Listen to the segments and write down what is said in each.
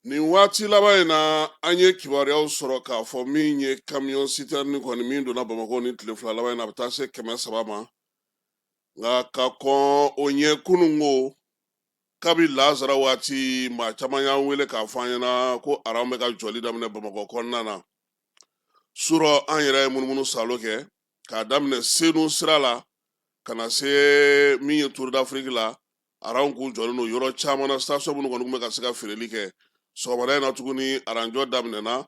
Nin waati laban in na an ye kibaruyaw sɔrɔ k'a fɔ min ye camion citerne kɔni min donna Bamakɔ ni tile fila laban in na a bɛ taa se 300 ma nka ka kɔn o ɲɛ kunun ko kabi Lazara waati maa caman y'an wele k'a fɔ an ɲɛna ko aran bɛ ka jɔli daminɛ Bamakɔ kɔnɔna na surɔ an yɛrɛ ye munumunu salo kɛ k'a daminɛ Senu sira la ka na se min ye Tour d'Afrique la aran k'u jɔlen don yɔrɔ caman na station minnu kɔni tun bɛ ka se ka feereli kɛ sɔgɔmada in na tuguni aranjɔ daminɛna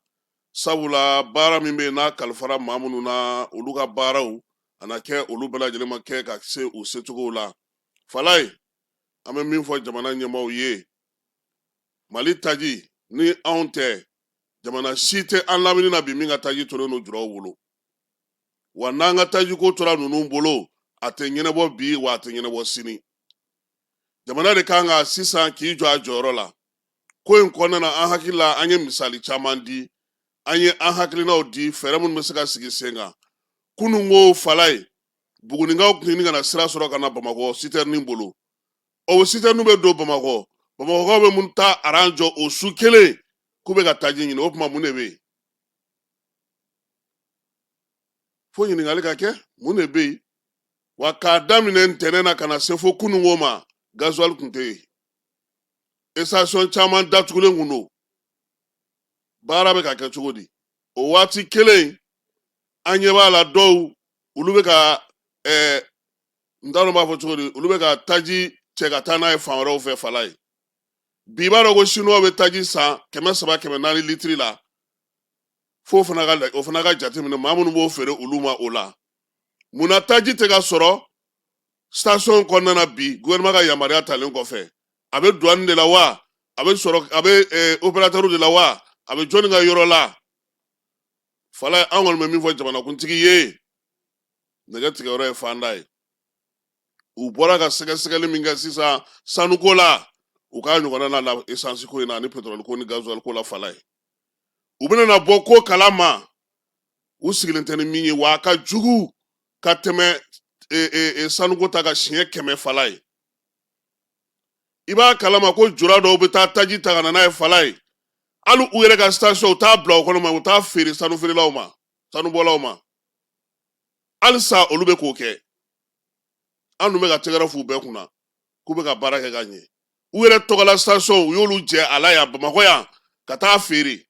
sabula baara min bɛ yen n'a kalifara maa minnu na olu ka baaraw a na kɛ olu bɛɛ lajɛlen ma kɛ ka se u secogow la Falaye an bɛ min fɔ jamana ɲɛmaaw ye Mali taji ni anw tɛ jamana si tɛ an lamini na bi min ka taji tolen don juraw bolo wa n'an ka taji ko tora ninnu bolo a tɛ ɲɛnabɔ bi wa a tɛ ɲɛnabɔ sini jamana de kan ka sisan k'i jɔ a jɔyɔrɔ la ko in kɔnɔna na an hakili la an ye misali caman di an ye an hakilinaw di fɛɛrɛ minnu bɛ se ka sigi sen kan kunun ko Falaye Bugunikaw tun ɲini ka na sira sɔrɔ ka na Bamakɔ citerne bolo o citerne bɛ don Bamakɔ Bamakɔkaw bɛ mun ta aran jɔ o su kelen k'u bɛ ka taji ɲini o tuma mun de bɛ yen fo ɲininkali ka kɛ mun de bɛ yen wa k'a daminɛ ntɛnɛn na ka na se fo kunun ko ma gasoil tun tɛ yen station caman datugulen kun don baara bɛ ka kɛ cogo di o waati kelen an ɲɛ b'a la dɔw olu bɛ ka n t'a dɔn n b'a fɔ cogo di olu bɛ ka taji cɛ ka taa n'a ye fan wɛrɛw fɛ Falaye bi b'a dɔn ko chinois bɛ taji san 300 400 litiri la fo o fana ka jateminɛ maa minnu b'o feere olu ma o la munna taji tɛ ka sɔrɔ station kɔnɔna na bi gouvernement ka yamaruya talen kɔfɛ a bɛ douane de la wa a bɛ opérateur de la wa a bɛ jɔnni ka yɔrɔ la Falaye an kɔni bɛ min fɔ jamanakuntigi ye nɛgɛ tigɛyɔrɔ ye fanda ye u bɔra ka sɛgɛsɛgɛli min kɛ sisan sanuko la u k'a ɲɔgɔnna na essence ko in na ani pétrole ko ni gasoil ko la Falaye u bɛna bɔ ko kalama u sigilen tɛ ni min ye wa a ka jugu ka tɛmɛ sanuko ta ka siɲɛ 100 Falaye i b'a kalama ko jura dɔw bɛ taa taji ta ka na n'a ye Falaye hali u yɛrɛ ka station u t'a bila o kɔnɔ ma u t'a feere sanufeerelaw ma sanubɔlaw ma halisa olu bɛ k'o kɛ an dun bɛ ka tɛgɛrɛ f'u bɛɛ kunna k'u bɛ ka baara kɛ ka ɲɛ u yɛrɛ tɔgɔla station u y'olu jɛ a la yan Bamakɔ yan ka taa feere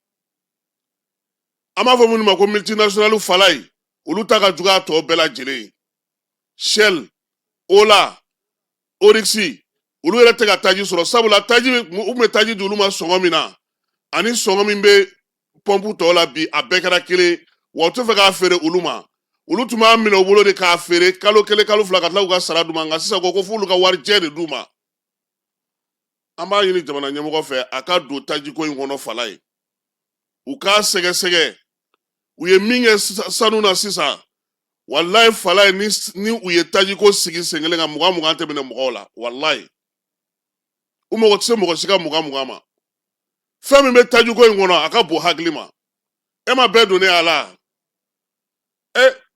an b'a fɔ minnu ma ko multinational Falaye olu ta ka jugu a tɔ bɛɛ lajɛlen ye Shell Ola Oryx olu yɛrɛ tɛ ka taji sɔrɔ sabula taji u tun bɛ taji di olu ma sɔngɔ min na ani sɔngɔ min bɛ pɔnpu tɔw la bi a bɛɛ kɛra kelen wa u tɛ fɛ k'a feere olu ma olu tun b'a minɛ u bolo de k'a feere kalo kelen kalo fila ka tila k'u ka sara d'u ma nka sisan ko f'olu ka wari jɛ de d'u ma an b'a ɲini jamana ɲɛmɔgɔ fɛ a ka don tajiko in kɔnɔ Falaye u k'a sɛgɛsɛgɛ u ye min kɛ sanu na sisan walayi Falaye ni u ye tajiko sigi sen kelen kan 20 tɛ minɛ mɔgɔw la walayi u mago tɛ se mɔgɔ si ka 20 ma fɛn min bɛ tajiko in kɔnɔ a ka bon hakili ma e ma bɛɛ donnen a la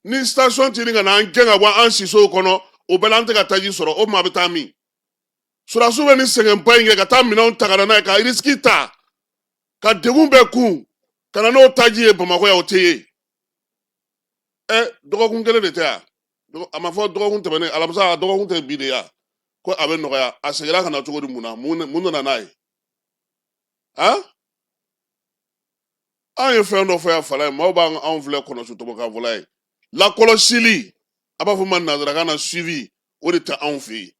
ni station tɛ ka na an gɛn ka bɔ an sisow kɔnɔ o bɛɛ la an tɛ ka taji sɔrɔ o tuma a bɛ taa min surasiw bɛ ni sɛgɛnba in kɛ ka taa minɛnw ta ka na n'a ye ka risiki ta ka degun bɛɛ kun ka na n'o taji ye Bamakɔ yan o tɛ ye dɔgɔkun kelen de tɛ yan a ma fɔ dɔgɔkun tɛmɛnen alamisa a dɔgɔkun tɛ bi de yan ko a bɛ nɔgɔya a seginna ka na cogo di mun na mun nana n'a ye an ye fɛn dɔ fɔ yan Falaye maaw b'anw filɛ kɔnɔsu tɔmɔkan fɔla ye lakɔlɔsili a b'a fɔ ma nanzarakan na suivi o de tɛ anw fɛ yen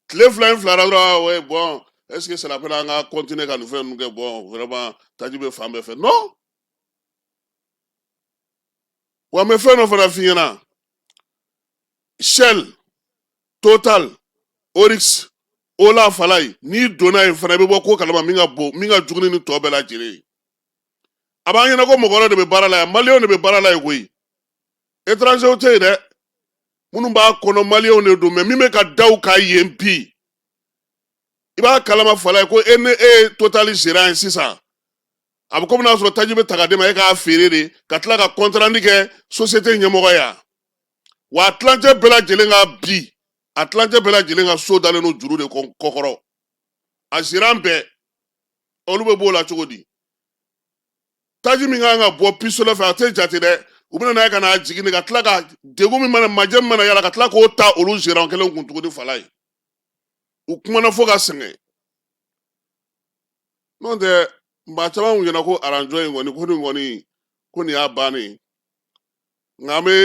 tile fila in filara dɔrɔn bon est-ce que c'est la peine an ka continuer ka nin fɛn ninnu kɛ bon vraiment taji bɛ fan bɛɛ fɛ non wa n bɛ fɛn dɔ fana f'i ɲɛna Shell Total Oryx Ola Falaye n'i donna yen fana i bɛ bɔ ko kalama min ka jugu ni tɔ bɛɛ lajɛlen ye a b'an ɲɛna ko mɔgɔ wɛrɛ de bɛ baara la yan maliyɛnw de bɛ baara la yen koyi étrangers tɛ yen dɛ minnu b'a kɔnɔ maliyɛnw de don mais min bɛ ka da u kan yen bi i b'a kalama Falaye ko e ni e ye Total gérant ye sisan a bɛ komi n'a sɔrɔ taji bɛ ta ka d'e ma e k'a feere de ka tila ka contrat kɛ société ɲɛmɔgɔ yan wa a tilancɛ bɛɛ lajɛlen ka bi a tilancɛ bɛɛ lajɛlen ka so dalen don juru de kɔkɔrɔ a gérant bɛɛ olu bɛ b'o la cogo di taji min kan ka bɔ pistolet fɛ a tɛ jate dɛ u bɛna n'a ye ka n'a jigin ka tila ka degun min mana majɛ min mana yala ka tila k'o ta olu gérant kelen kun tuguni fala ye u kumana fo ka sɛgɛn n'o tɛ maa caman kun ɲɛna ko aranjɔ in kɔni ko nin kɔni ko nin y'a bannen nka an bɛ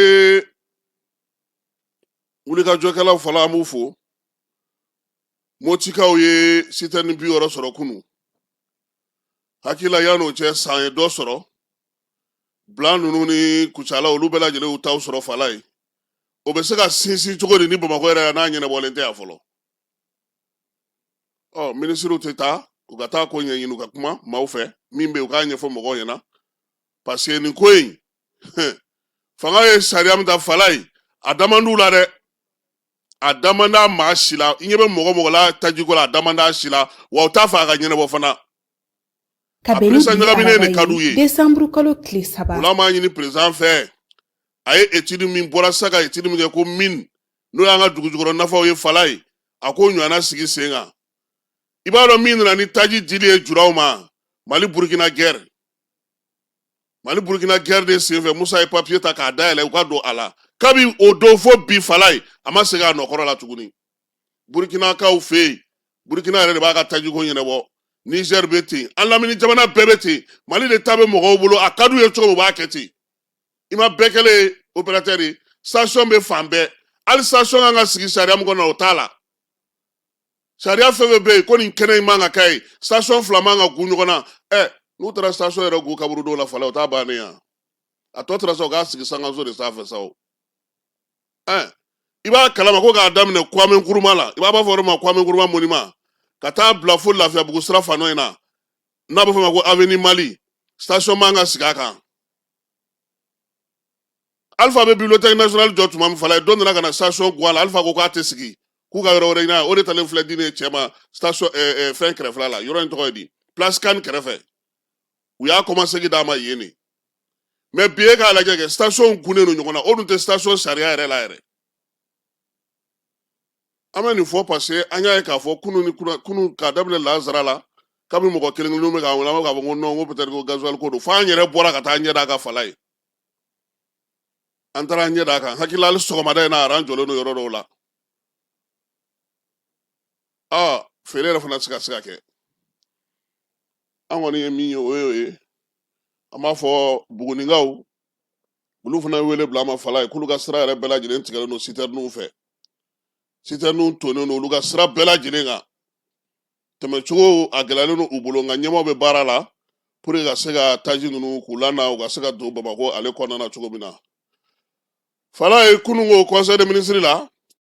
wulikajɔkɛlaw fɔlɔ an b'u fo motikaw ye sitɛni 60 sɔrɔ kunu hakilila yan'o cɛ san ye dɔ sɔrɔ Blan ninnu ni kucala olu bɛɛ lajɛlen y'u taw sɔrɔ fala ye o bɛ se ka sinsin cogo di ni Bamakɔ yɛrɛ n'a ɲɛnabɔlen tɛ yan fɔlɔ minisiriw tɛ taa u ka taa ko ɲɛɲini u ka kuma maaw fɛ min bɛ yen u k'a ɲɛfɔ mɔgɔw ɲɛna parce que nin ko in fanga ye sariya min ta fala ye a damand'u la dɛ a damanda maa si la i ɲɛ bɛ mɔgɔ mɔgɔ la tajiko la a damanda si la wa u t'a fɛ a ka ɲɛnabɔ fana kabini bi araba ye décembre kalo tile 3 o la m'a ɲini président fɛ a ye étude min bɔra sa ka étude min kɛ ko mine n'o y'an ka dugujukɔrɔ nafaw ye fala ye a k'o ɲɔgɔnna sigi sen kan i b'a dɔn min nana ni taji dili ye juraw ma Mali Burkina guerre de senfɛ Musa ye papier ta k'a dayɛlɛ u ka don a la kabi o don fo bi fala ye a ma segin a nɔkɔrɔ la tuguni Burkinakaw fɛ yen Burkina yɛrɛ de b'a ka tajiko ɲɛnabɔ Niger bɛ ten an lamini jamana bɛɛ bɛ ten Mali de ta bɛ mɔgɔw bolo a ka d'u ye cogo min u b'a kɛ ten i ma bɛɛ kɛlen opérateur ye station bɛ fan bɛɛ hali station kan ka sigi sariya min kɔnɔ o t'a la sariya fɛn fɛn bɛ yen ko nin kɛnɛ in man ka k'a ye station fila man ka gun ɲɔgɔn na n'u taara station yɛrɛ gun kaburu dɔw la fala o t'a bannen yan a tɔ tora sa u k'a sigi sankanso de sanfɛ sa o i b'a kalama ko k'a daminɛ Kwame Nkrumah la i b'a fɔ o ma Kwame Nkrumah monument ka taa bila fo Lafiyabugu sira fan dɔ in na n'a bɛ fɔ ma ko avenue Mali station man ka sigi a kan Alpha bɛ bibliothèque nationale jɔ tuma min fala ye don nana ka na station gun a la Alpha ko k'a tɛ sigi k'u ka yɔrɔ wɛrɛ ɲini o de talen filɛ di ne cɛ ma station fɛn kɛrɛfɛla la yɔrɔ in tɔgɔ ye di place Kane kɛrɛfɛ u y'a commencé d'a ma yen de mais bi e k'a lajɛ kɛ station gunnen don ɲɔgɔn na o dun tɛ station sariya yɛrɛ la yɛrɛ an bɛ nin fɔ parce que an y'a ye k'a fɔ kunun k'a daminɛ Lazara la kabini mɔgɔ kelen kelenw bɛ k'an wele an bɛ k'a fɔ ko non ko peut-être ko gasoil ko don fo an yɛrɛ bɔra ka taa ɲɛ d'a ka fala ye an taara ɲɛ d'a kan hakili hali sɔgɔmada in na aran jɔlen don yɔrɔ dɔw la feere yɛrɛ fana tɛ se ka kɛ an kɔni ye min ye o ye an b'a fɔ Bugunikaw olu fana ye wele bila an ma fala ye k'olu ka sira yɛrɛ bɛɛ lajɛlen tigɛlen don citernunw fɛ citernunw tonnen don olu ka sira bɛɛ lajɛlen kan tɛmɛcogo a gɛlɛyalen don u bolo nka ɲɛmaaw bɛ baara la pour que ka se ka taji ninnu k'u lana u ka se ka don Bamakɔ ale kɔnɔna na cogo min na fala ye kununko conseil des ministres la